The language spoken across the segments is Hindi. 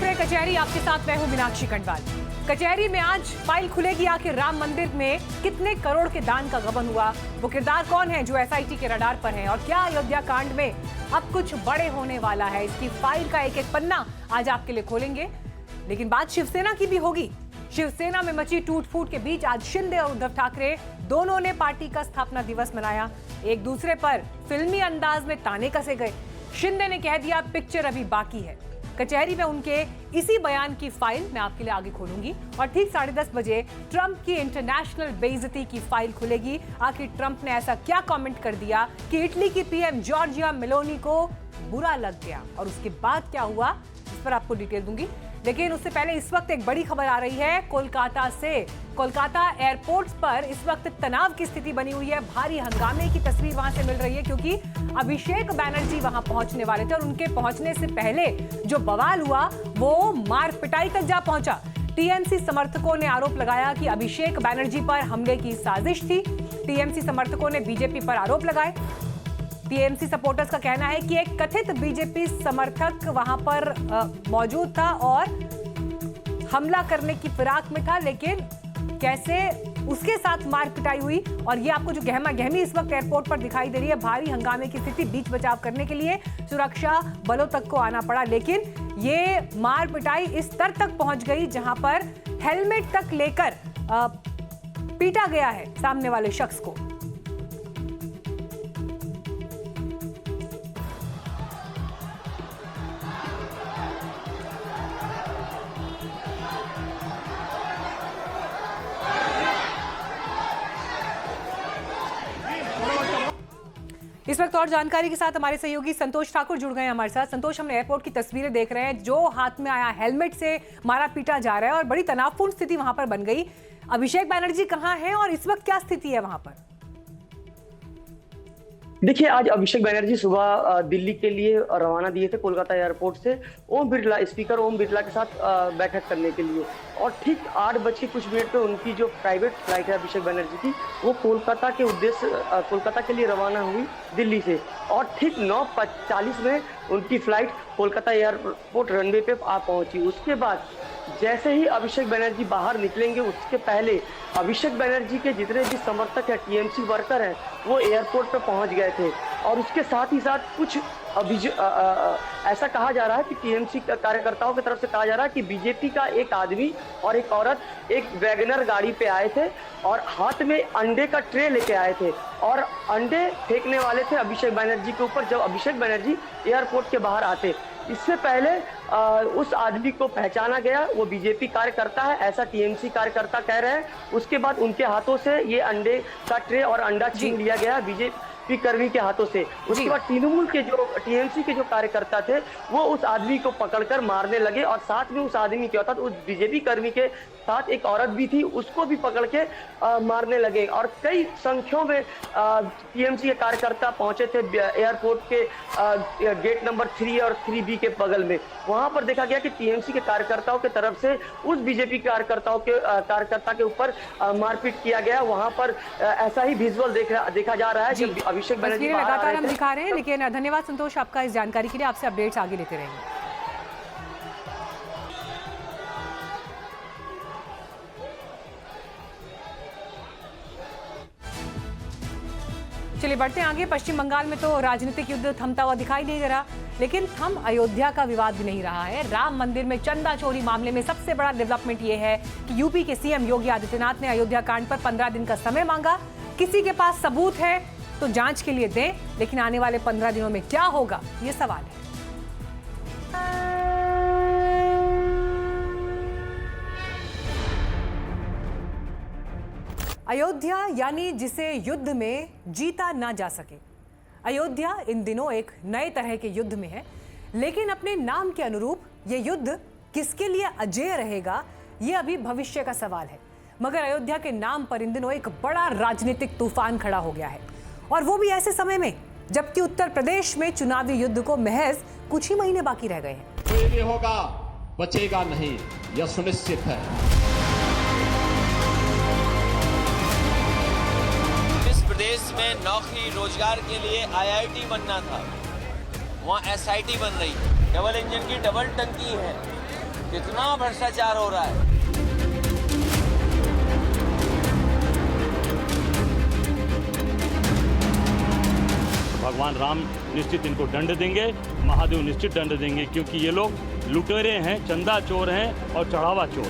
देख रहे कचहरी, आपके साथ मैं हूं मीनाक्षी खंडवाल। कचहरी में आज फाइल खुलेगी, आखिर राम मंदिर में कितने करोड़ के दान का गबन हुआ, वो किरदार कौन है जो एसआईटी के रडार पर है, और क्या अयोध्या कांड में अब कुछ बड़े होने वाला है। इसकी फाइल का एक एक पन्ना आज आपके लिए खोलेंगे। लेकिन बात शिवसेना की भी होगी। शिवसेना में मची टूट फूट के बीच आज शिंदे और उद्धव ठाकरे दोनों ने पार्टी का स्थापना दिवस मनाया। एक दूसरे पर फिल्मी अंदाज में ताने कसे गए। शिंदे ने कह दिया पिक्चर अभी बाकी है। कचहरी में उनके इसी बयान की फाइल मैं आपके लिए आगे खोलूंगी और ठीक 10:30 बजे ट्रंप की इंटरनेशनल बेइज्जती की फाइल खुलेगी। आखिर ट्रंप ने ऐसा क्या कमेंट कर दिया कि इटली की पीएम जॉर्जिया मेलोनी को बुरा लग गया, और उसके बाद क्या हुआ इस पर आपको डिटेल दूंगी। लेकिन उससे पहले इस वक्त एक बड़ी खबर आ रही है कोलकाता से। कोलकाता एयरपोर्ट पर इस वक्त तनाव की स्थिति बनी हुई है। भारी हंगामे की तस्वीर वहां से मिल रही है क्योंकि अभिषेक बैनर्जी वहां पहुंचने वाले थे और उनके पहुंचने से पहले जो बवाल हुआ वो मार पिटाई तक जा पहुंचा। टीएमसी समर्थकों ने आरोप लगाया कि अभिषेक बैनर्जी पर हमले की साजिश थी। टीएमसी समर्थकों ने बीजेपी पर आरोप लगाए। टीएमसी सपोर्टर्स का कहना है कि एक कथित बीजेपी समर्थक वहां पर मौजूद था और हमला करने की फिराक में था, लेकिन कैसे उसके साथ मार पिटाई हुई। और ये आपको जो गहमा गहमी इस वक्त एयरपोर्ट पर दिखाई दे रही है, भारी हंगामे की स्थिति, बीच बचाव करने के लिए सुरक्षा बलों तक को आना पड़ा। लेकिन ये मार पिटाई इस स्तर तक पहुंच गई जहां पर हेलमेट तक लेकर पीटा गया है सामने वाले शख्स को। इस वक्त और जानकारी के साथ हमारे सहयोगी संतोष ठाकुर जुड़ गए हैं हमारे साथ। संतोष, हम एयरपोर्ट की तस्वीरें देख रहे हैं, जो हाथ में आया हेलमेट से मारा पीटा जा रहा है और बड़ी तनावपूर्ण स्थिति वहां पर बन गई। अभिषेक बैनर्जी कहां हैं और इस वक्त क्या स्थिति है वहां पर? देखिए, आज अभिषेक बैनर्जी सुबह दिल्ली के लिए रवाना दिए थे कोलकाता एयरपोर्ट से स्पीकर ओम बिरला के साथ बैठक करने के लिए। और ठीक 8 बज के कुछ मिनट पे उनकी जो प्राइवेट फ्लाइट है अभिषेक बैनर्जी की, वो कोलकाता के लिए रवाना हुई दिल्ली से। और ठीक 9:40 में उनकी फ्लाइट कोलकाता एयरपोर्ट रनवे पे आ पहुंची। उसके बाद जैसे ही अभिषेक बैनर्जी बाहर निकलेंगे, उसके पहले अभिषेक बैनर्जी के जितने भी समर्थक है, टीएमसी वर्कर हैं, वो एयरपोर्ट पे पहुंच गए थे। और उसके साथ ही साथ कुछ ऐसा कहा जा रहा है कि टीएमसी कार्यकर्ताओं की तरफ से कहा जा रहा है कि बीजेपी का एक आदमी और एक औरत एक वैगनर गाड़ी पे आए थे और हाथ में अंडे का ट्रे लेके आए थे और अंडे फेंकने वाले थे अभिषेक बैनर्जी के ऊपर जब अभिषेक बैनर्जी एयरपोर्ट के बाहर आते। इससे पहले उस आदमी को पहचाना गया, वो बीजेपी कार्यकर्ता है, ऐसा टीएमसी कार्यकर्ता कह रहे हैं। उसके बाद उनके हाथों से ये अंडे का ट्रे और अंडा छीन लिया गया बीजेपी कर्मी के हाथों से। उसके बाद तृणमूल के जो टीएमसी के जो कार्यकर्ता थे वो उस आदमी को पकड़कर मारने लगे और साथ में उस आदमी के अर्थात उस बीजेपी कर्मी के साथ एक औरत भी थी, उसको भी पकड़ के मारने लगे। और कई संख्याओं में टीएमसी के कार्यकर्ता पहुंचे थे एयरपोर्ट के गेट नंबर 3 और 3B के बगल में। वहां पर देखा गया कि टीएमसी के कार्यकर्ताओं के तरफ से उस बीजेपी कार्यकर्ता के ऊपर मारपीट किया गया। वहां पर ऐसा ही विजुअल देखा जा रहा है जब अभिषेक बैनर्जी लगातार हम दिखा रहे हैं। लेकिन धन्यवाद संतोष आपका इस जानकारी के लिए। आपसे अपडेट्स आगे लेते रहेंगे। चलिए बढ़ते हैं आगे। पश्चिम बंगाल में तो राजनीतिक युद्ध थमता हुआ दिखाई नहीं दे रहा, लेकिन थम अयोध्या का विवाद भी नहीं रहा है। राम मंदिर में चंदा चोरी मामले में सबसे बड़ा डेवलपमेंट ये है कि यूपी के सीएम योगी आदित्यनाथ ने अयोध्या कांड पर 15 दिन का समय मांगा। किसी के पास सबूत है तो जांच के लिए दें, लेकिन आने वाले 15 दिनों में क्या होगा ये सवाल है। अयोध्या यानी जिसे युद्ध में जीता ना जा सके। अयोध्या इन दिनों एक नए तरह के युद्ध में है, लेकिन अपने नाम के अनुरूप ये युद्ध किसके लिए अजेय रहेगा ये अभी भविष्य का सवाल है। मगर अयोध्या के नाम पर इन दिनों एक बड़ा राजनीतिक तूफान खड़ा हो गया है, और वो भी ऐसे समय में जबकि उत्तर प्रदेश में चुनावी युद्ध को महज कुछ ही महीने बाकी रह गए हैं। कोई भी होगा बचेगा नहीं, यह सुनिश्चित है। जिस प्रदेश में नौकरी रोजगार के लिए आईआईटी बनना था, वहाँ एसआईटी बन रही है। डबल इंजन की डबल टंकी है। कितना भ्रष्टाचार हो रहा है। भगवान राम निश्चित इनको दंड देंगे, महादेव निश्चित दंड देंगे, क्योंकि ये लोग लुटेरे हैं, चंदा चोर हैं और चढ़ावा चोर।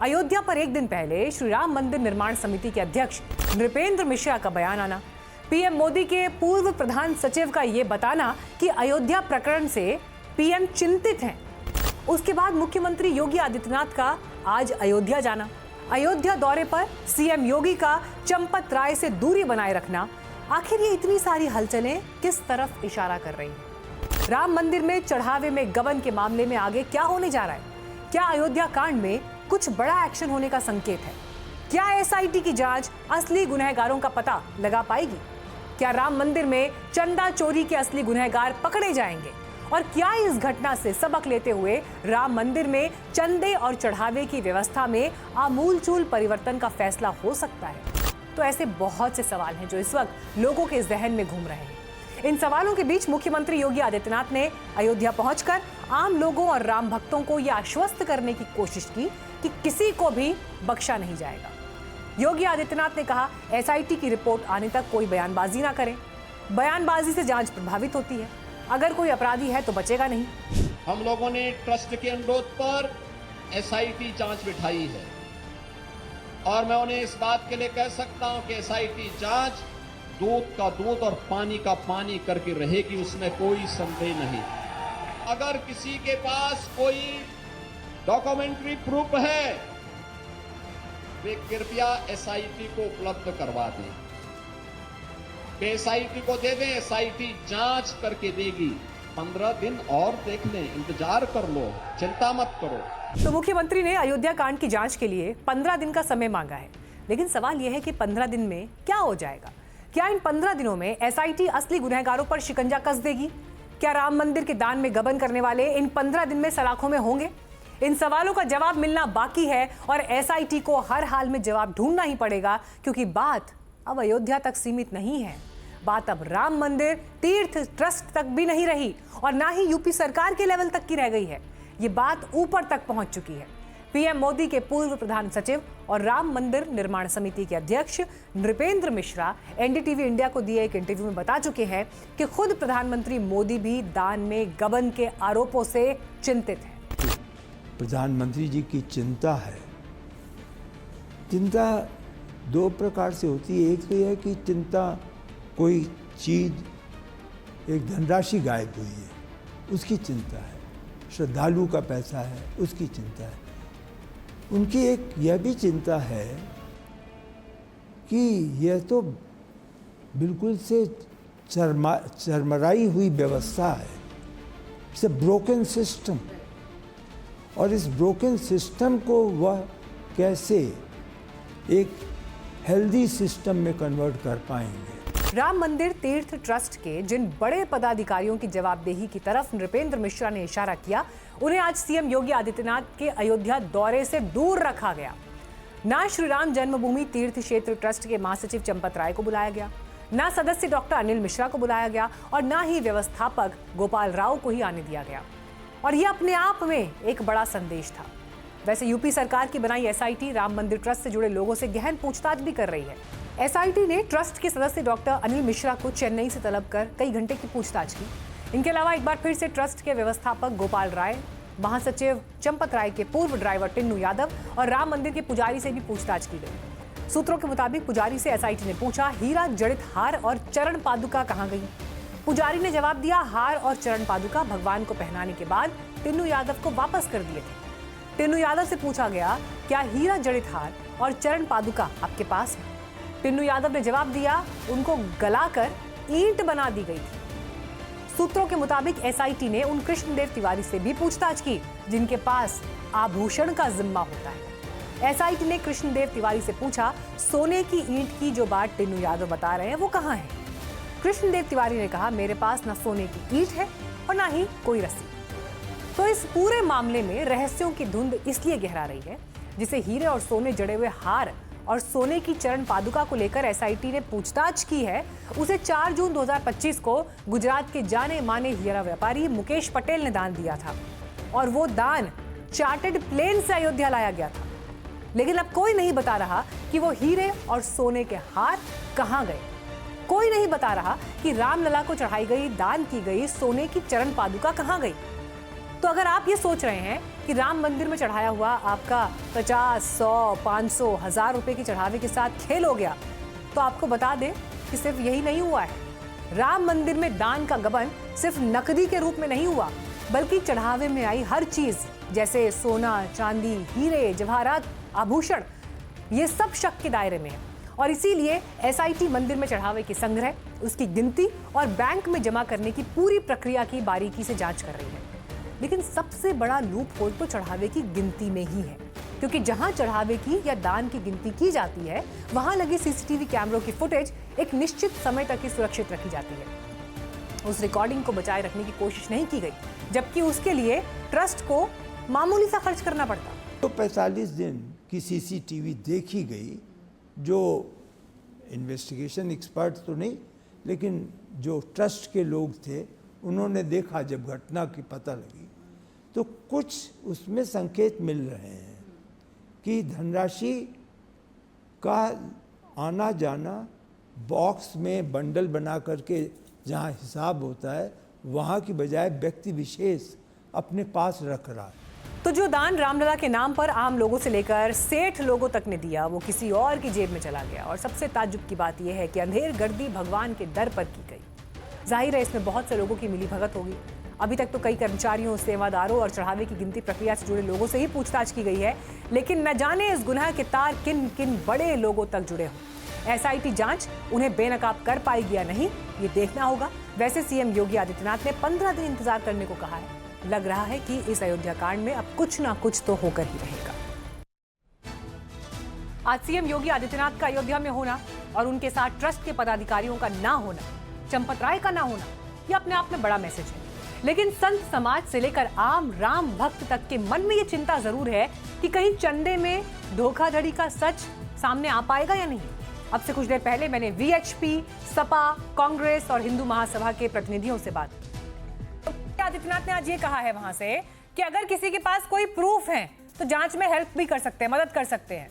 अयोध्या पर एक दिन पहले श्री राम मंदिर निर्माण समिति के अध्यक्ष नृपेंद्र मिश्रा का बयान आना, पीएम मोदी के पूर्व प्रधान सचिव का ये बताना कि अयोध्या प्रकरण से पीएम चिंतित हैं, उसके बाद मुख्यमंत्री योगी आदित्यनाथ का आज अयोध्या जाना, अयोध्या दौरे पर सीएम योगी का चंपत राय से दूरी बनाए रखना, आखिर ये इतनी सारी हलचलें किस तरफ इशारा कर रही हैं? राम मंदिर में चढ़ावे में गबन के मामले में आगे क्या होने जा रहा है? क्या अयोध्या कांड में कुछ बड़ा एक्शन होने का संकेत है? क्या एसआईटी की जांच असली गुनहगारों का पता लगा पाएगी? क्या राम मंदिर में चंदा चोरी के असली गुनहगार पकड़े जाएंगे? और क्या इस घटना से सबक लेते हुए राम मंदिर में चंदे और चढ़ावे की व्यवस्था में आमूलचूल परिवर्तन का फैसला हो सकता है? तो ऐसे बहुत से सवाल हैं जो इस वक्त लोगों के जहन में घूम रहे हैं। इन सवालों के बीच मुख्यमंत्री योगी आदित्यनाथ ने अयोध्या पहुंचकर आम लोगों और राम भक्तों को यह आश्वस्त करने की कोशिश की कि किसी को भी बख्शा नहीं जाएगा। योगी आदित्यनाथ ने कहा, एसआईटी की रिपोर्ट आने तक कोई बयानबाजी ना करें, बयानबाजी से जांच प्रभावित होती है, अगर कोई अपराधी है तो बचेगा नहीं। हम लोगों ने ट्रस्ट के अनुरोध पर एसआईटी जांच बिठाई है और मैं उन्हें इस बात के लिए कह सकता हूं कि एसआईटी जांच दूध का दूध और पानी का पानी करके रहेगी, उसमें कोई संदेह नहीं। अगर किसी के पास कोई डॉक्यूमेंट्री प्रूफ है वे कृपया एसआईटी को उपलब्ध करवा दें, वे एसआईटी को दे दें, एसआईटी जांच करके देगी। 15 दिन और देख लें, इंतजार कर लो, चिंता मत करो। तो मुख्यमंत्री ने अयोध्या कांड की जांच के लिए 15 दिन का समय मांगा है, लेकिन सवाल यह है कि 15 दिन में क्या हो जाएगा? क्या इन 15 दिनों में एसआईटी असली गुनहगारों पर शिकंजा कस देगी? क्या राम मंदिर के दान में गबन करने वाले इन 15 दिन में सलाखों में होंगे? इन सवालों का जवाब मिलना बाकी है और एसआईटी को हर हाल में जवाब ढूंढना ही पड़ेगा, क्योंकि बात अब अयोध्या तक सीमित नहीं है। बात अब राम मंदिर तीर्थ ट्रस्ट तक भी नहीं रही और ना ही यूपी सरकार के लेवल तक की रह गई है। ये बात ऊपर तक पहुंच चुकी है। पीएम मोदी के पूर्व प्रधान सचिव और राम मंदिर निर्माण समिति के अध्यक्ष नृपेंद्र मिश्रा एनडीटीवी इंडिया को दिए एक इंटरव्यू में बता चुके हैं कि खुद प्रधानमंत्री मोदी भी दान में गबन के आरोपों से चिंतित हैं। प्रधानमंत्री जी की चिंता है। चिंता दो प्रकार से होती है। एक तो यह है कि चिंता कोई चीज़, एक धनराशि गायब हुई है, उसकी चिंता है। श्रद्धालु का पैसा है, उसकी चिंता है। उनकी एक यह भी चिंता है कि यह तो बिल्कुल से चरमराई हुई व्यवस्था है, इट्स अ ब्रोकन सिस्टम, और इस ब्रोकन सिस्टम को वह कैसे एक हेल्दी सिस्टम में कन्वर्ट कर पाएंगे। राम मंदिर तीर्थ ट्रस्ट के जिन बड़े पदाधिकारियों की जवाबदेही की तरफ नृपेंद्र मिश्रा ने इशारा किया, उन्हें आज सीएम योगी आदित्यनाथ के अयोध्या दौरे से दूर रखा गया। ना श्री राम जन्मभूमि तीर्थ क्षेत्र ट्रस्ट के महासचिव चंपत राय को बुलाया गया, ना सदस्य डॉक्टर अनिल मिश्रा को बुलाया गया और ना ही व्यवस्थापक गोपाल राव को ही आने दिया गया। और यह अपने आप में एक बड़ा संदेश था। वैसे यूपी सरकार की बनाई एसआईटी राम मंदिर ट्रस्ट से जुड़े लोगों से गहन पूछताछ भी कर रही है। एसआईटी ने ट्रस्ट के सदस्य डॉक्टर अनिल मिश्रा को चेन्नई से तलब कर कई घंटे की पूछताछ की। इनके अलावा एक बार फिर से ट्रस्ट के व्यवस्थापक गोपाल राय, महासचिव चंपत राय के पूर्व ड्राइवर टिन्नू यादव और राम मंदिर के पुजारी से भी पूछताछ की गई। सूत्रों के मुताबिक पुजारी से एसआईटी ने पूछा, हीरा जड़ित हार और चरण पादुका कहाँ गई? पुजारी ने जवाब दिया, हार और चरण पादुका भगवान को पहनाने के बाद टिन्नू यादव को वापस कर दिए थे। टिन्नू यादव से पूछा गया, क्या हीरा जड़ित हार और चरण पादुका आपके पास है? टिन्नू यादव ने जवाब दिया, उनको गलाकर ईंट बना दी गई थी। सूत्रों के मुताबिक एसआईटी ने उन कृष्णदेव तिवारी से भी पूछताछ की जिनके पास आभूषण का जिम्मा होता है। एसआईटी ने कृष्णदेव तिवारी से पूछा, सोने की ईंट की जो बात टिन्नू यादव बता रहे हैं वो कहाँ है? कृष्णदेव तिवारी ने कहा, मेरे पास न सोने की ईंट है और ना ही कोई रस्सी। तो इस पूरे मामले में रहस्यों की धुंध इसलिए गहरा रही है जिसे हीरे और सोने जड़े हुए हार और सोने की चरण पादुका को लेकर एसआईटी ने पूछताछ की है, उसे 4 जून 2025 को गुजरात के जाने माने हीरा व्यापारी मुकेश पटेल ने दान दिया था और वो दान चार्टर्ड प्लेन से अयोध्या लाया गया था। लेकिन अब कोई नहीं बता रहा कि वो हीरे और सोने के हार कहां गए। कोई नहीं बता रहा कि रामलला को चढ़ाई गई, दान की गई सोने की चरण पादुका कहां गई। तो अगर आप ये सोच रहे हैं कि राम मंदिर में चढ़ाया हुआ आपका 50, 100, 500, 1000 रुपए की चढ़ावे के साथ खेल हो गया, तो आपको बता दें कि सिर्फ यही नहीं हुआ है। राम मंदिर में दान का गबन सिर्फ नकदी के रूप में नहीं हुआ, बल्कि चढ़ावे में आई हर चीज जैसे सोना, चांदी, हीरे, जवाहरात, आभूषण, ये सब शक के दायरे में है। और इसीलिए एसआईटी मंदिर में चढ़ावे की संग्रह, उसकी गिनती और बैंक में जमा करने की पूरी प्रक्रिया की बारीकी से जांच कर रही है। लेकिन सबसे बड़ा लूप होल तो चढ़ावे की गिनती में ही है, क्योंकि जहां चढ़ावे की या दान की गिनती की जाती है, वहां लगे सीसीटीवी कैमरों की फुटेज एक निश्चित समय तक ही सुरक्षित रखी जाती है। उस रिकॉर्डिंग को बचाए रखने की कोशिश नहीं की गई, जबकि उसके लिए ट्रस्ट को मामूली सा खर्च करना पड़ता। तो 45 दिन की सीसीटीवी देखी गई, जो इन्वेस्टिगेशन एक्सपर्ट तो नहीं, लेकिन जो ट्रस्ट के लोग थे उन्होंने देखा। जब घटना की पता लगी तो कुछ उसमें संकेत मिल रहे हैं कि धनराशि का आना जाना बॉक्स में बंडल बना करके जहां हिसाब होता है, वहां की बजाय व्यक्ति विशेष अपने पास रख रहा है। तो जो दान रामलला के नाम पर आम लोगों से लेकर सेठ लोगों तक ने दिया, वो किसी और की जेब में चला गया। और सबसे ताज्जुब की बात यह है कि अंधेर गर्दी भगवान के दर पर की गई। जाहिर है इसमें बहुत से लोगों की मिलीभगत होगी। अभी तक तो कई कर्मचारियों, सेवादारों और चढ़ावे की गिनती प्रक्रिया से जुड़े लोगों से ही पूछताछ की गई है, लेकिन न जाने इस गुनाह के तार किन किन बड़े लोगों तक जुड़े हों। एसआईटी जांच उन्हें बेनकाब कर पाएगी या नहीं, ये देखना होगा। वैसे सीएम योगी आदित्यनाथ ने 15 दिन इंतजार करने को कहा है। लग रहा है कि इस अयोध्या कांड में अब कुछ ना कुछ तो होकर ही रहेगा। आज सीएम योगी आदित्यनाथ का अयोध्या में होना और उनके साथ ट्रस्ट के पदाधिकारियों का ना होना, चंपत राय का ना होना, ये अपने आप में बड़ा मैसेज है। लेकिन संत समाज से लेकर आम राम भक्त तक के मन में ये चिंता जरूर है कि कहीं चंदे में धोखाधड़ी का सच सामने आ पाएगा या नहीं। अब से कुछ देर पहले मैंने वीएचपी, सपा, कांग्रेस और हिंदू महासभा के प्रतिनिधियों से बात की। आदित्यनाथ ने आज ये कहा है वहां से कि अगर किसी के पास कोई प्रूफ है तो जांच में हेल्प भी कर सकते हैं, मदद कर सकते हैं।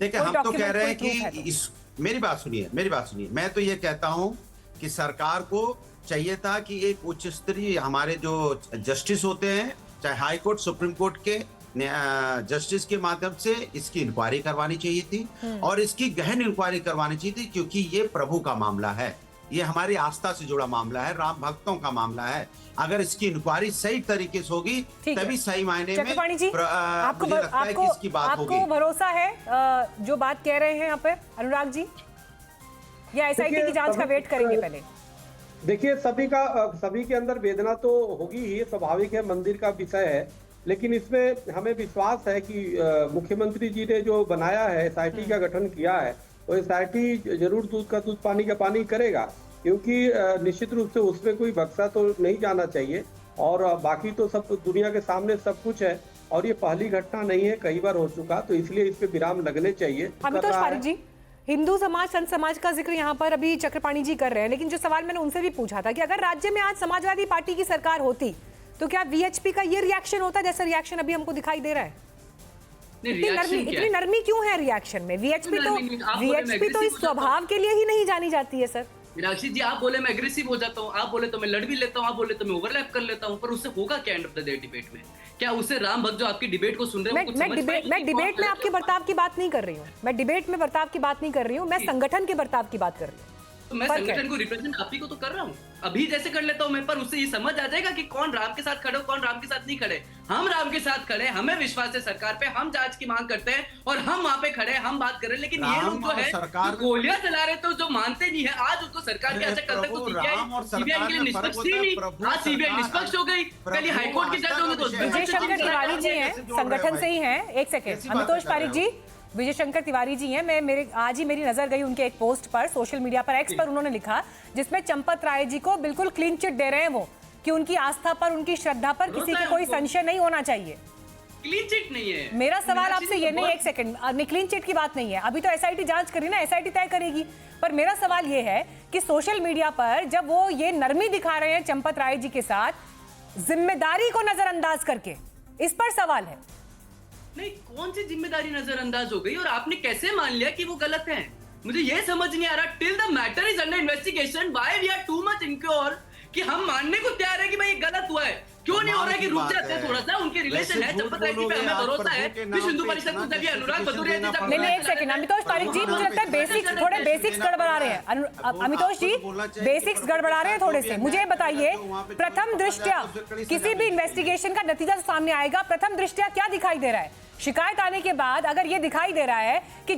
देखिए, हम तो कह रहे हैं कि मेरी बात सुनिए। मैं तो ये कहता हूं कि सरकार को चाहिए था कि एक उच्च स्तरीय हमारे जो जस्टिस होते हैं, चाहे हाई कोर्ट, सुप्रीम कोर्ट के जस्टिस के माध्यम से इसकी इंक्वायरी करवानी चाहिए थी और इसकी गहन इंक्वायरी करवानी चाहिए थी, क्योंकि ये प्रभु का मामला है, ये हमारी आस्था से जुड़ा मामला है, राम भक्तों का मामला है। अगर इसकी इंक्वायरी सही तरीके से होगी तभी सही मायने में मुझे लगता है कि इसकी बात होगी। आपको भरोसा है जो बात कह रहे हैं यहाँ पे अनुराग जी, या एसआईटी की जांच का वेट करेंगे पहले? देखिए, सभी के अंदर वेदना तो होगी ही, स्वाभाविक है, मंदिर का विषय है। लेकिन इसमें हमें विश्वास है कि मुख्यमंत्री जी ने जो बनाया है, एसआईटी का गठन किया है, तो एसआईटी जरूर दूध का दूध, पानी का पानी करेगा, क्योंकि निश्चित रूप से उसमें कोई बक्सा तो नहीं जाना चाहिए। और बाकी तो सब दुनिया के सामने सब कुछ है और ये पहली घटना नहीं है, कई बार हो चुका, तो इसलिए इस पे विराम लगने चाहिए। अमितोष पारिक जी, हिंदू समाज, संत समाज का जिक्र यहाँ पर अभी चक्रपाणी जी कर रहे हैं, लेकिन जो सवाल मैंने उनसे भी पूछा था कि अगर राज्य में आज समाजवादी पार्टी की सरकार होती तो क्या वीएचपी का ये रिएक्शन होता जैसा रिएक्शन अभी हमको दिखाई दे रहा है? इतनी नरमी क्यों है रिएक्शन में? वीएचपी तो इस स्वभाव के लिए ही नहीं जानी जाती है सर। मीनाक्षी जी, आप बोले मैं एग्रेसिव हो जाता हूँ, आप बोले तो मैं लड़ भी लेता हूँ, आप बोले तो मैं ओवरलैप कर लेता हूँ, पर उससे होगा क्या end of the day debate में? क्या उससे राम भक्त जो आपकी डिबेट को सुन रहे हैं मैं डिबेट में आपके बर्ताव की बात नहीं कर रही हूँ, मैं डिबेट में बर्ताव की बात नहीं कर रही हूँ, मैं संगठन के बर्ताव की बात कर रही हूँ। तो मैं संगठन को रिप्रेजेंट आप ही को तो कर रहा हूँ, अभी जैसे कर लेता हूँ मैं, पर उससे ये समझ आ जाएगा कि कौन राम के साथ खड़े, कौन राम के साथ नहीं खड़े। हम राम के साथ खड़े, हमें विश्वास है सरकार पे, हम जांच की मांग करते हैं और हम वहाँ पे खड़े, हम बात कर रहे हैं। लेकिन ये लोग जो है सरकार गोलियां चला रहे, तो जो मानते नहीं है, आज उनको सरकार के अच्छा कल तक तो सीबीआई के लिए निष्पक्ष थी नहीं, आज सीबीआई निष्पक्ष हो गई, कल हाईकोर्ट के जज होंगे। तो विजय शंकर तिवारी जी हैं, संगठन से ही हैं। एक सेकेंड, अमितोष पारिक जी, विजय शंकर तिवारी जी हैं। आज ही मेरी नजर गई उनके एक पोस्ट पर सोशल मीडिया पर, एक्स पर, उन्होंने लिखा जिसमें चंपत राय जी को बिल्कुल क्लीन चिट दे रहे हैं वो, कि उनकी आस्था पर, उनकी श्रद्धा पर किसी को कोई संशय नहीं होना चाहिए। क्लीन चिट नहीं है। मेरा सवाल आपसे ये नहीं, एक सेकंड, क्लीन चिट की बात नहीं है, अभी तो एसआईटी जांच करी ना, एसआईटी तय करेगी। पर मेरा सवाल ये है कि सोशल मीडिया पर जब वो ये नरमी दिखा रहे हैं चंपत राय जी के साथ, जिम्मेदारी को नजरअंदाज करके, इस पर सवाल है। नहीं, कौन सी जिम्मेदारी नजरअंदाज हो गई और आपने कैसे मान लिया कि वो गलत है? मुझे ये समझ नहीं आ रहा। Till the matter is under investigation, why we are too much insecure कि हम मानने को तैयार है कि भाई ये गलत हुआ है। क्यों नहीं हो रहा है कि रुक जाते हैं थोड़ा सा? उनके रिलेशन है, चंपत राय जी पे हमें भरोसा है, विश्व हिंदू परिषद को जब अनुराग भदौरिया जी जब नहीं, एक सेकंड, अमितोष पारिक जी, मुझे लगता है बेसिक्स गड़बड़ा रहे हैं। अमितोष जी, बेसिक्स गड़बड़ा रहे हैं थोड़े से। मुझे बताइए, प्रथम दृष्टया किसी भी इन्वेस्टिगेशन का नतीजा सामने आएगा, प्रथम दृष्टया क्या दिखाई दे रहा है? शिकायत आने के बाद अगर ये दिखाई दे रहा है कि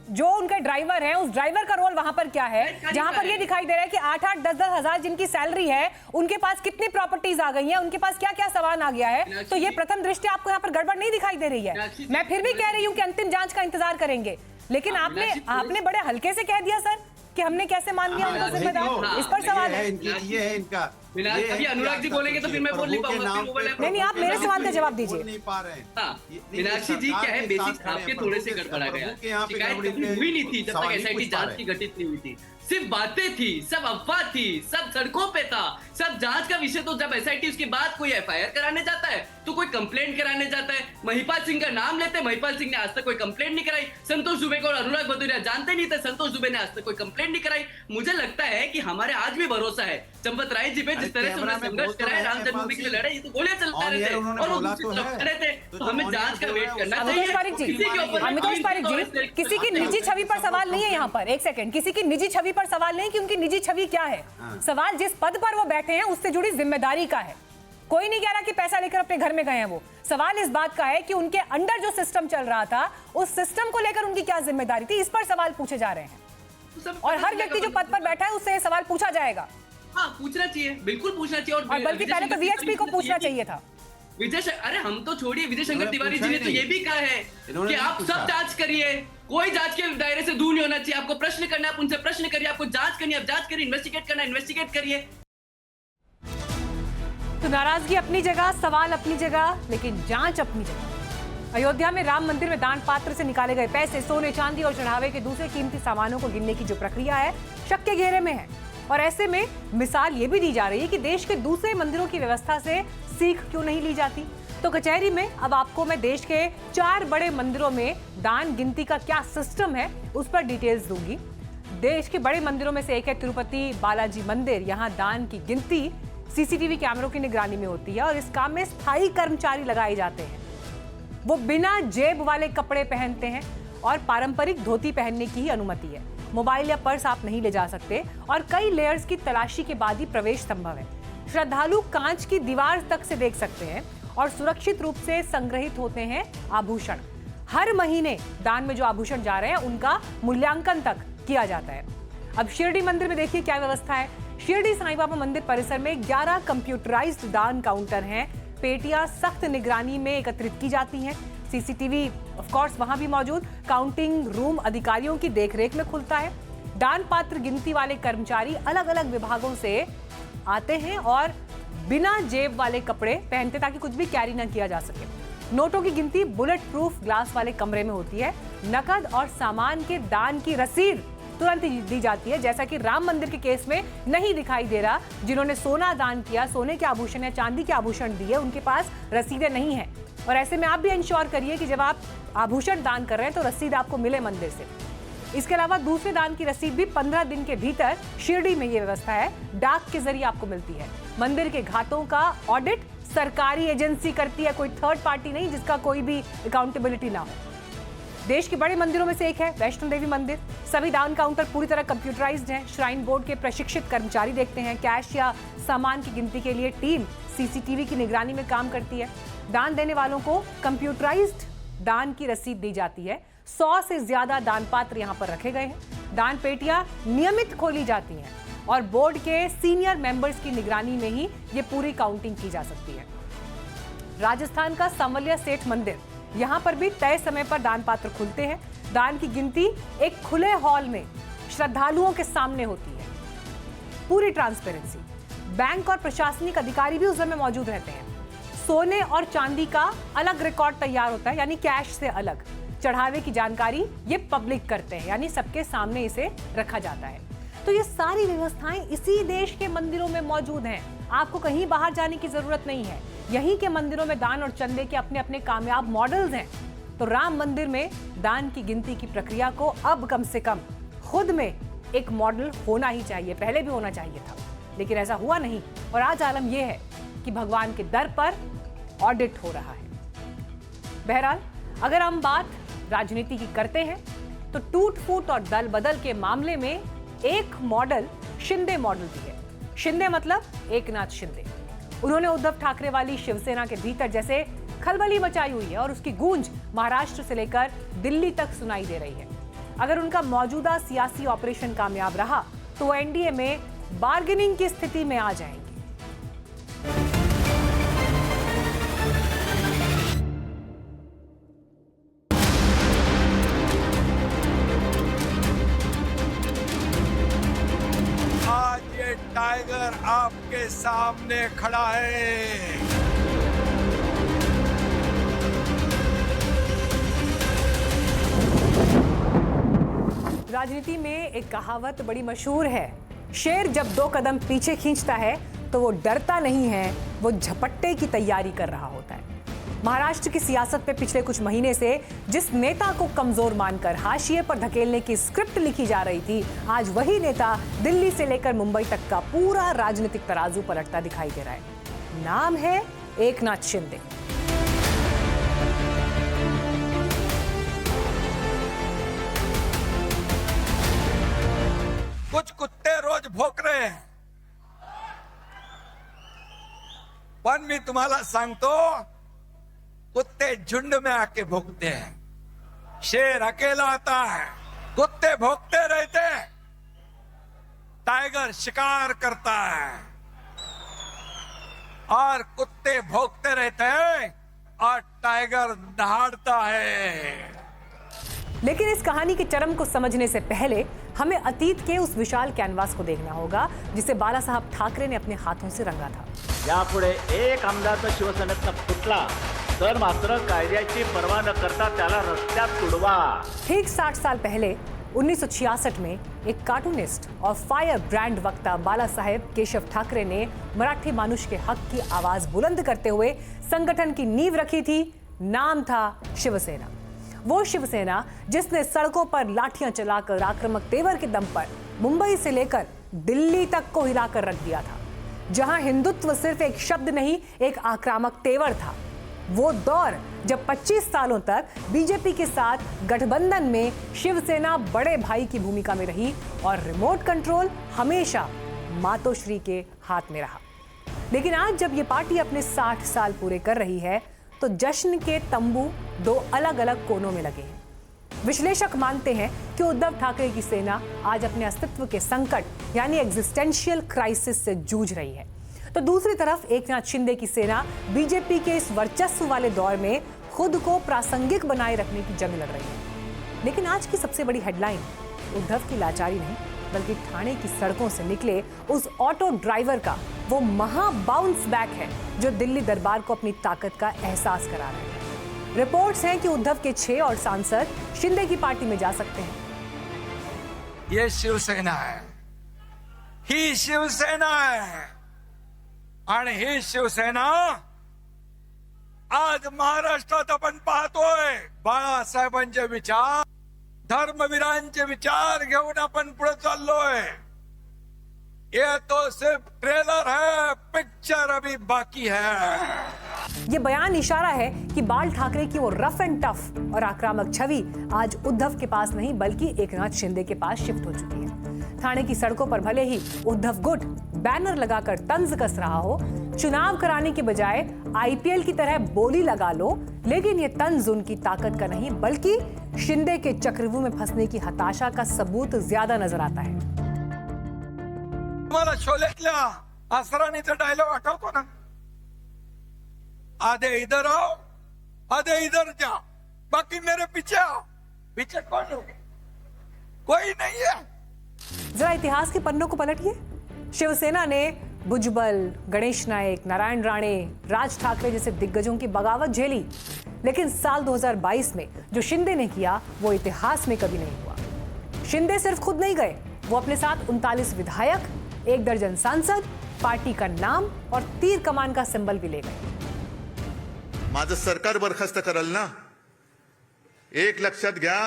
जो उनके ड्राइवर हैं, उस ड्राइवर का रोल वहां पर क्या है, जहां पर ये दिखाई दे रहा है कि 8-8, 10-10 हजार जिनकी सैलरी है, उनके पास कितनी प्रॉपर्टीज आ गई हैं, उनके पास क्या क्या सामान आ गया है, तो ये प्रथम दृष्टया आपको यहाँ पर गड़बड़ नहीं दिखाई दे रही है? मैं फिर भी कह रही हूँ कि अंतिम जांच का इंतजार करेंगे, लेकिन आपने बड़े हल्के से कह दिया सर कि हमने कैसे मान लिया उनको जिम्मेदार। इस पर सवाल है। ये है इनका। अभी अनुराग जी बोलेंगे तो फिर मैं बोल नहीं पाऊंगा। नहीं, आप मेरे सवाल का जवाब दीजिए। नहीं पा रहे हैं। मीनाक्षी जी, क्या है, बेसिक आपके थोड़े से गड़बड़ा गया। शिकायत कभी हुई नहीं थी जब तक एसआईटी जांच की गठित नहीं हुई थी। सिर्फ बातें थी, सब अफवाह थी, सब सड़कों पे था, सब जांच का विषय। तो जब एसआईटी उसके बाद कोई एफआईआर कराने जाता है तो कोई कंप्लेंट कराने जाता है। महिपाल सिंह का नाम लेते, महिपाल सिंह ने आज तक कोई कंप्लेंट नहीं कराई। संतोष दुबे को और अनुराग भदौरिया जानते नहीं थे, संतोष दुबे ने आज तक कोई कंप्लेंट नहीं कराई। मुझे लगता है कि हमारे आज भी भरोसा है चंपत राय जी पे। जिस तरह से उन्होंने संघर्ष कराया, राम जन्मभूमि के लिए लड़े, ये तो गोलियां चलता रहे थे और वो खड़े थे। तो हमें जांच का वेट करना चाहिए। अमितोष पारिक जी, किसी की निजी छवि पर सवाल नहीं है यहाँ पर। एक सेकंड, किसी की निजी छवि पर सवाल नहीं कि उनकी निजी छवि क्या है। सवाल जिस पद पर वो बैठे हैं उससे जुड़ी जिम्मेदारी का है। कोई नहीं कह रहा कि पैसा लेकर अपने घर में गए हैं वो। सवाल इस बात का है कि उनके अंडर जो सिस्टम चल रहा था, उस सिस्टम को लेकर उनकी क्या जिम्मेदारी थी, इस पर सवाल पूछे जा रहे हैं। और हर व्यक्ति जो पद पर बैठा है उससे ये सवाल पूछा जाएगा। हाँ, पूछना चाहिए, बिल्कुल पूछना चाहिए। और बल्कि पहले तो वीएचपी को पूछना चाहिए था। अरे हम तो छोड़िए, विजय शंकर तिवारी जी ने तो ये भी कहा है कि आप सब जांच करिए, कोई जांच के दायरे से दूर नहीं होना चाहिए। आपको प्रश्न करना है, आप उनसे प्रश्न करिए, आपको जांच करनी है, आप जांच करिए, इन्वेस्टिगेट करना है, इन्वेस्टिगेट करिए। तो नाराजगी अपनी जगह, सवाल अपनी जगह, लेकिन जांच अपनी जगह। अयोध्या में राम मंदिर में दान पात्र से निकाले गए पैसे, सोने, चांदी और चढ़ावे के दूसरे कीमती सामानों को गिनने की जो प्रक्रिया है, शक के घेरे में है। और ऐसे में मिसाल ये भी दी जा रही है कि देश के दूसरे मंदिरों की व्यवस्था से सीख क्यों नहीं ली जाती। तो कचहरी में अब आपको मैं देश के 4 बड़े मंदिरों में दान गिनती का क्या सिस्टम है उस पर डिटेल्स दूंगी। देश के बड़े मंदिरों में से एक है तिरुपति बालाजी मंदिर। यहाँ दान की गिनती सीसीटीवी कैमरों की निगरानी में होती है और इस काम में स्थायी कर्मचारी लगाए जाते हैं। वो बिना जेब वाले कपड़े पहनते हैं और पारंपरिक धोती पहनने की ही अनुमति है। मोबाइल या पर्स आप नहीं ले जा सकते और कई लेयर्स की तलाशी के बाद ही प्रवेश संभव है। श्रद्धालु कांच की दीवार तक से देख सकते हैं और सुरक्षित रूप से संग्रहित होते हैं आभूषण। हर महीने दान में जो आभूषण जा रहे हैं उनका मूल्यांकन तक किया जाता है। अब शिरडी मंदिर में देखिए क्या व्यवस्था है। शिरडी साईं बाबा मंदिर परिसर में 11 कंप्यूटराइज्ड दान काउंटर हैं। पेटियां सख्त निगरानी में एकत्रित की जाती हैं। सीसीटीवी ऑफ कोर्स वहां भी मौजूद। काउंटिंग रूम अधिकारियों की देखरेख में खुलता है। दान पात्र गिनती वाले कर्मचारी अलग अलग विभागों से आते हैं और बिना जेब वाले कपड़े पहनते ताकि कुछ भी कैरी ना किया जा सके। नोटों की गिनती बुलेट प्रूफ ग्लास वाले कमरे में होती है। नकद और सामान के दान की रसीद तुरंत दी जाती है, जैसा कि राम मंदिर के केस में नहीं दिखाई दे रहा। जिन्होंने सोना दान किया, सोने के आभूषण या चांदी के आभूषण दिए, उनके पास रसीदें नहीं है। और ऐसे में आप भी इंश्योर करिए कि जब आप आभूषण दान कर रहे हैं तो रसीद आपको मिले मंदिर से। इसके अलावा दूसरे दान की रसीद भी 15 दिन के भीतर शिरडी में ये व्यवस्था है, डाक के जरिए आपको मिलती है। मंदिर के घाटों का ऑडिट सरकारी एजेंसी करती है, कोई थर्ड पार्टी नहीं जिसका कोई भी अकाउंटेबिलिटी ना हो। देश के बड़े मंदिरों में से एक है वैष्णो देवी मंदिर। सभी दान काउंटर पूरी तरह कंप्यूटराइज्ड हैं। श्राइन बोर्ड के प्रशिक्षित कर्मचारी देखते हैं। कैश या सामान की गिनती के लिए टीम सीसीटीवी की निगरानी में काम करती है। दान देने वालों को कंप्यूटराइज्ड दान की रसीद दी जाती है। 100 से ज्यादा दान पात्र यहाँ पर रखे गए हैं। दान पेटियां नियमित खोली जाती हैं और बोर्ड के सीनियर मेंबर्स की निगरानी में ही ये पूरी काउंटिंग की जा सकती है। राजस्थान का संवलिया सेठ मंदिर, यहाँ पर भी तय समय पर दान पात्र खुलते हैं। दान की गिनती एक खुले हॉल में श्रद्धालुओं के सामने होती है, पूरी ट्रांसपेरेंसी। बैंक और प्रशासनिक अधिकारी भी उस समय मौजूद रहते हैं। सोने और चांदी का अलग रिकॉर्ड तैयार होता है, यानी कैश से अलग। चढ़ावे की जानकारी ये पब्लिक करते हैं, यानी सबके सामने इसे रखा जाता है। तो ये सारी व्यवस्थाएं इसी देश के मंदिरों में मौजूद हैं। आपको कहीं बाहर जाने की जरूरत नहीं है। यहीं के मंदिरों में दान और चंदे के अपने अपने कामयाब मॉडल्स हैं। तो राम मंदिर में दान की गिनती की प्रक्रिया को अब कम से कम खुद में एक मॉडल होना ही चाहिए। पहले भी होना चाहिए था, लेकिन ऐसा हुआ नहीं। और आज आलम यह है कि भगवान के दर पर ऑडिट हो रहा है। बहरहाल, अगर हम बात राजनीति की करते हैं तो टूट फूट और दल बदल के मामले में एक मॉडल शिंदे मॉडल भी है। शिंदे मतलब एकनाथ शिंदे। उन्होंने उद्धव ठाकरे वाली शिवसेना के भीतर जैसे खलबली मचाई हुई है और उसकी गूंज महाराष्ट्र से लेकर दिल्ली तक सुनाई दे रही है। अगर उनका मौजूदा सियासी ऑपरेशन कामयाब रहा तो वो एनडीए में बार्गेनिंग की स्थिति में आ जाएंगे। आज ये टाइगर आपके सामने खड़ा है। राजनीति में एक कहावत बड़ी मशहूर है, शेर जब 2 कदम पीछे खींचता है तो वो डरता नहीं है, वो झपट्टे की तैयारी कर रहा होता है। महाराष्ट्र की सियासत पे पिछले कुछ महीने से जिस नेता को कमजोर मानकर हाशिए पर धकेलने की स्क्रिप्ट लिखी जा रही थी, आज वही नेता दिल्ली से लेकर मुंबई तक का पूरा राजनीतिक तराजू पलटता दिखाई दे रहा है। नाम है एकनाथ शिंदे। कुछ कुत्ते रोज भोक रहे हैं, पण मी तुम्हाला सांगतो, कुत्ते झुंड में आके भोंकते हैं, शेर अकेला आता है। कुत्ते भोंकते रहते हैं, टाइगर शिकार करता है, और कुत्ते भोंकते रहते हैं और टाइगर दहाड़ता है। लेकिन इस कहानी के चरम को समझने से पहले हमें अतीत के उस विशाल कैनवास को देखना होगा जिसे बाला साहब ठाकरे ने अपने हाथों से रंगा था। यापुढे एक आमदार जर शिवसेनेतनं फुटला तर मात्र कायद्याची पर्वा न करता त्याला रस्त्यात तुडवा। ठीक 60 साल पहले 1966 में एक कार्टूनिस्ट और फायर ब्रांड वक्ता बाला साहेब केशव ठाकरे ने मराठी मानुष के हक की आवाज बुलंद करते हुए संगठन की नींव रखी थी। नाम था शिवसेना। वो शिवसेना जिसने सड़कों पर लाठियां चलाकर आक्रामक तेवर के दम पर मुंबई से लेकर दिल्ली तक को हिलाकर रख दिया था, जहां हिंदुत्व सिर्फ एक शब्द नहीं, एक आक्रामक तेवर था। वो दौर जब 25 सालों तक बीजेपी के साथ गठबंधन में शिवसेना बड़े भाई की भूमिका में रही और रिमोट कंट्रोल हमेशा मातोश्री के हाथ में रहा। लेकिन आज जब ये पार्टी अपने 60 साल पूरे कर रही है तो जश्न के तंबू 2 अलग अलग कोनों में लगे हैं। विश्लेषक मानते हैं कि उद्धव ठाकरे की सेना आज अपने अस्तित्व के संकट यानी एग्जिस्टेंशियल क्राइसिस से जूझ रही है, तो दूसरी तरफ एकनाथ शिंदे की सेना बीजेपी के इस वर्चस्व वाले दौर में खुद को प्रासंगिक बनाए रखने की जंग लड़ रही है। लेकिन आज की सबसे बड़ी हेडलाइन उद्धव की लाचारी नहीं, बल्कि ठाणे की सड़कों से निकले उस ऑटो ड्राइवर का वो महा बाउंस बैक है जो दिल्ली दरबार को अपनी ताकत का एहसास करा रहे हैं। रिपोर्ट्स हैं कि उद्धव के 6 और सांसद शिंदे की पार्टी में जा सकते हैं। ये शिवसेना है, ही शिवसेना है, आणि ही शिवसेना आज महाराष्ट्रात आपण पाहतोय बाळासाहेबांचे विचार, धर्मवीरांचे विचार घेऊन आपण पुढे चाललोय। ये तो सिर्फ ट्रेलर है, पिक्चर अभी बाकी है। ये बयान इशारा है कि बाल ठाकरे की वो रफ एंड टफ और आक्रामक छवि आज उद्धव के पास नहीं बल्कि एकनाथ शिंदे के पास शिफ्ट हो चुकी है। ठाणे की सड़कों पर भले ही उद्धव गुट बैनर लगाकर तंज कस रहा हो, चुनाव कराने के बजाय आईपीएल की तरह बोली लगा लो, लेकिन ये तंज उनकी ताकत का नहीं बल्कि शिंदे के चक्रव्यूह में फंसने की हताशा का सबूत ज्यादा नजर आता है। तुम्हाला शोलेतल्या असरानीचा डायलॉग आठवतो ना, आधे इधर आओ आधे इधर जाओ, बाकी मेरे पीछे आओ। पीछे कौन हो? कोई नहीं है। जरा इतिहास के पन्नों को पलटिए। शिवसेना ने भुजबल, गणेश नायक, नारायण राणे, राज ठाकरे जैसे दिग्गजों की बगावत झेली, लेकिन साल 2022 में जो शिंदे ने किया वो इतिहास में कभी नहीं हुआ। शिंदे सिर्फ खुद नहीं गए, वो अपने साथ 39 विधायक, 1 दर्जन सांसद, पार्टी का नाम और तीर कमान का सिंबल भी ले गए। माझं सरकार बरखास्त कराल ना, एक लक्षात घ्या,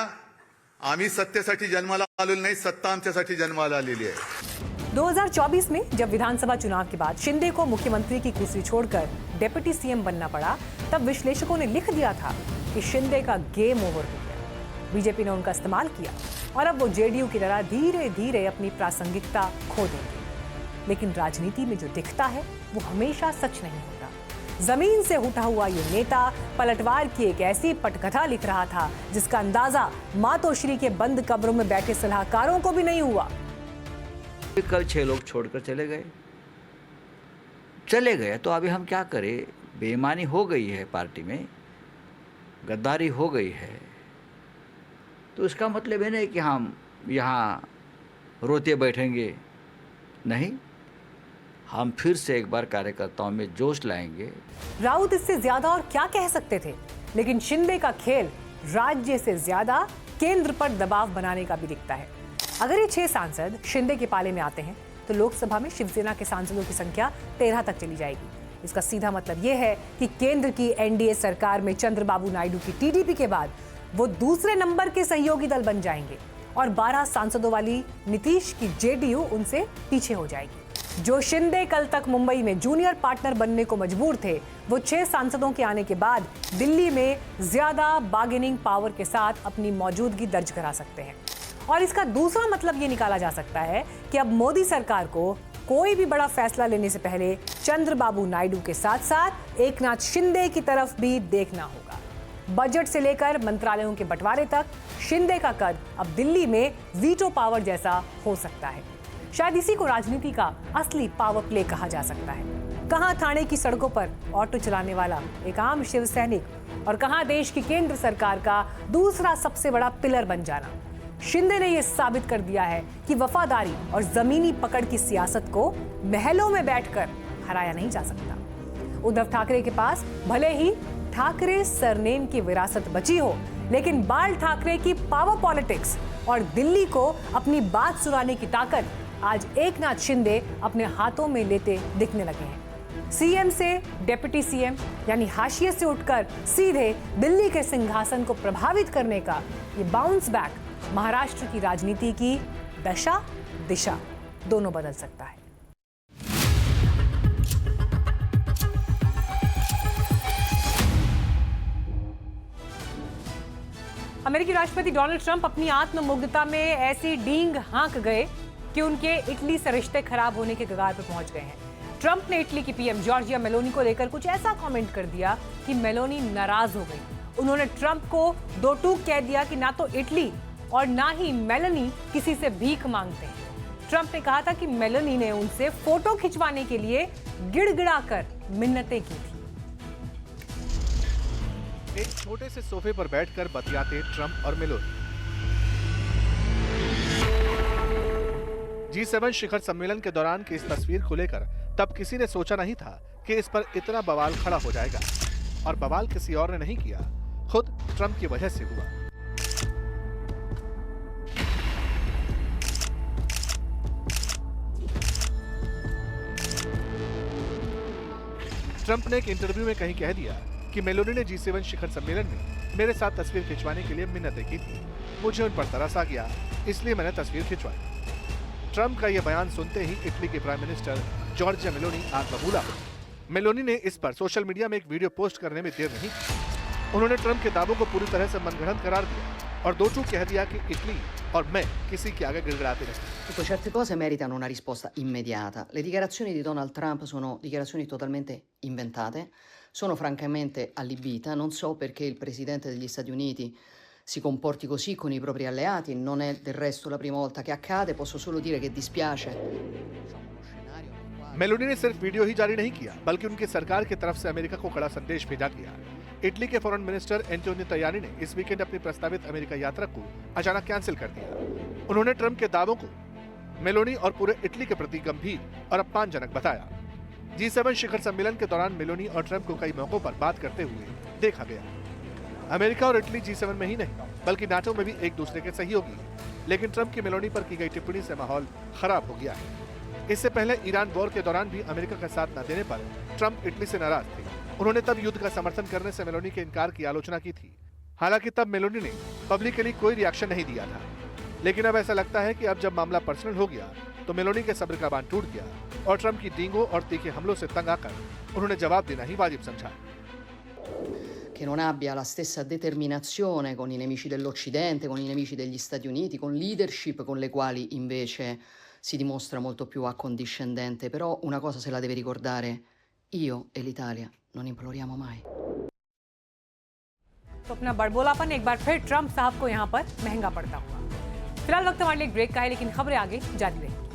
आम्ही सत्तेसाठी जन्माला आलेलो नाही, सत्ता आमच्यासाठी जन्माला आलेली आहे। 2024 में जब विधानसभा चुनाव के बाद शिंदे को मुख्यमंत्री की कुर्सी छोड़कर डिप्टी सीएम बनना पड़ा, तब विश्लेषकों ने लिख दिया था कि शिंदे का गेम ओवर हो गया। बीजेपी ने उनका इस्तेमाल किया और अब वो जेडीयू की तरह धीरे धीरे अपनी प्रासंगिकता खो देंगे। लेकिन राजनीति में जो दिखता है वो हमेशा सच नहीं होता। जमीन से उठा हुआ ये नेता पलटवार की एक ऐसी पटकथा लिख रहा था जिसका अंदाजा मातोश्री के बंद कब्रों में बैठे सलाहकारों को भी नहीं हुआ। कल 6 लोग छोड़कर चले गए तो अभी हम क्या करें? बेईमानी हो गई है पार्टी में, गद्दारी हो गई है, तो इसका मतलब है नहीं कि हम यहाँ रोते बैठेंगे, नहीं, हम फिर से एक बार कार्यकर्ताओं में जोश लाएंगे। राउत इससे ज्यादा और क्या कह सकते थे, लेकिन शिंदे का खेल राज्य से ज्यादा केंद्र पर दबाव बनाने का भी दिखता है। अगर ये 6 सांसद शिंदे के पाले में आते हैं तो लोकसभा में शिवसेना के सांसदों की संख्या 13 तक चली जाएगी। इसका सीधा मतलब ये है कि केंद्र की एनडीए सरकार में चंद्रबाबू नायडू की टीडीपी के बाद वो दूसरे नंबर के सहयोगी दल बन जाएंगे और 12 सांसदों वाली नीतीश की जेडीयू उनसे पीछे हो जाएगी। जो शिंदे कल तक मुंबई में जूनियर पार्टनर बनने को मजबूर थे, वो 6 सांसदों के आने के बाद दिल्ली में ज्यादा बार्गेनिंग पावर के साथ अपनी मौजूदगी दर्ज करा सकते हैं। और इसका दूसरा मतलब ये निकाला जा सकता है कि अब मोदी सरकार को कोई भी बड़ा फैसला लेने से पहले चंद्रबाबू नायडू के साथ साथ एकनाथ शिंदे की तरफ भी देखना होगा। बजट से लेकर मंत्रालयों के बंटवारे तक शिंदे का कद अब दिल्ली में वीटो पावर जैसा हो सकता है। शायद इसी को राजनीति का असली पावर प्ले कहा जा सकता है। कहां थाने की सड़कों पर ऑटो चलाने वाला एक आम शिव सैनिक और कहां देश की केंद्र सरकार का दूसरा सबसे बड़ा पिलर बन जाना। शिंदे ने यह साबित कर दिया है कि वफादारी और जमीनी पकड़ की सियासत को महलों में बैठकर हराया नहीं जा सकता। उद्धव ठाकरे के पास भले ही ठाकरे सरनेम की विरासत बची हो, लेकिन बाल ठाकरे की पावर पॉलिटिक्स और दिल्ली को अपनी बात सुनाने की ताकत आज एकनाथ शिंदे अपने हाथों में लेते दिखने लगे हैं। सीएम से डिप्टी सीएम यानी हाशिए से उठकर सीधे दिल्ली के सिंहासन को प्रभावित करने का ये बाउंस बैक महाराष्ट्र की राजनीति की दशा दिशा दोनों बदल सकता है। अमेरिकी राष्ट्रपति डोनाल्ड ट्रंप अपनी आत्ममुग्धता में ऐसी डींग हाँक गए कि उनके इटली से रिश्ते खराब होने के कगार पर पहुंच गए हैं। ट्रंप ने इटली की पीएम जॉर्जिया मेलोनी को लेकर कुछ ऐसा कमेंट कर दिया कि मेलोनी नाराज हो गई। उन्होंने ट्रंप को दो टूक कह दिया कि ना तो इटली और ना ही मेलोनी किसी से भीख मांगते हैं। ट्रंप ने कहा था कि मेलोनी ने उनसे फोटो खिंचवाने के लिए गिड़गिड़ाकर मिन्नतें की थी। एक छोटे से सोफे पर बैठकर बतियाते ट्रंप और मेलोनी। G7 शिखर सम्मेलन के दौरान की इस तस्वीर को लेकर तब किसी ने सोचा नहीं था कि इस पर इतना बवाल खड़ा हो जाएगा, और बवाल किसी और ने नहीं किया, खुद ट्रंप की वजह से हुआ। ट्रंप ने एक इंटरव्यू में कहीं कह दिया कि मेलोनी ने G7 शिखर सम्मेलन में मेरे साथ तस्वीर खिंचवाने के लिए मिन्नतें की थी। मुझे उन पर तरस आ गया, इसलिए मैंने तस्वीर खिंचवाई। ट्रंप का यह बयान सुनते ही इटली के प्राइम मिनिस्टर जॉर्जिया मेलोनी आग बबूला हो। मेलोनी ने इस पर सोशल मीडिया में एक वीडियो पोस्ट करने में देर नहीं की। उन्होंने ट्रंप के दावों को पूरी तरह से मनगढ़ंत करार दिया और दो टूक कह दिया कि इटली और मैं किसी के आगे गिड़गिड़ाते नहीं। Ecco, certe cose meritano una risposta immediata. Le dichiarazioni di Donald Trump sono dichiarazioni totalmente inventate, sono francamente allibita. Non so perché il presidente degli Stati Uniti si comporti così con i propri alleati, non è del resto la prima volta che accade, posso solo dire che dispiace. Meloni ने सिर्फ वीडियो ही जारी नहीं किया, बल्कि उनकी सरकार की तरफ से अमेरिका को कड़ा संदेश भेजा गया। इटली के फॉरेन मिनिस्टर एंटोनियो तायानी ने इस वीकेंड अपनी प्रस्तावित अमेरिका यात्रा को अचानक कैंसिल कर दिया। उन्होंने ट्रंप के दावों को मेलोनी और पूरे इटली के प्रति गंभीर और अपमानजनक बताया। G7 शिखर सम्मेलन के दौरान मेलोनी और ट्रंप को कई मौकों पर बात करते हुए देखा गया। अमेरिका और इटली G7 में ही नहीं बल्कि नाटो में भी एक दूसरे के सहयोगी, लेकिन ट्रंप की मेलोनी पर की गई टिप्पणी से माहौल खराब हो गया है। इससे पहले ईरान वॉर के दौरान भी अमेरिका का साथ न देने पर ट्रंप इटली से नाराज थे। उन्होंने तब युद्ध का समर्थन करने से मेलोनी के इनकार की आलोचना की थी। हालांकि तब मेलोनी ने पब्लिकली कोई रिएक्शन नहीं दिया था, लेकिन अब ऐसा लगता है कि अब जब मामला पर्सनल हो गया तो मेलोनी के सब्र का बांध टूट गया और ट्रंप की डींगों और तीखे हमलों से तंग आकर उन्होंने जवाब देना ही वाजिब समझा। Che non abbia la stessa determinazione con i nemici dell'Occidente, con i nemici degli Stati Uniti, con leadership con le quali invece si dimostra molto più accondiscendente. Però una cosa se la deve ricordare, io e l'Italia non imploriamo mai. तो अपना बड़बोलापन एक बार फिर ट्रंप साहब को यहाँ पर महंगा पड़ता हुआ। फिलहाल वक्त हमारे लिए एक ब्रेक का है, लेकिन खबरें आगे जारी रहेंगी।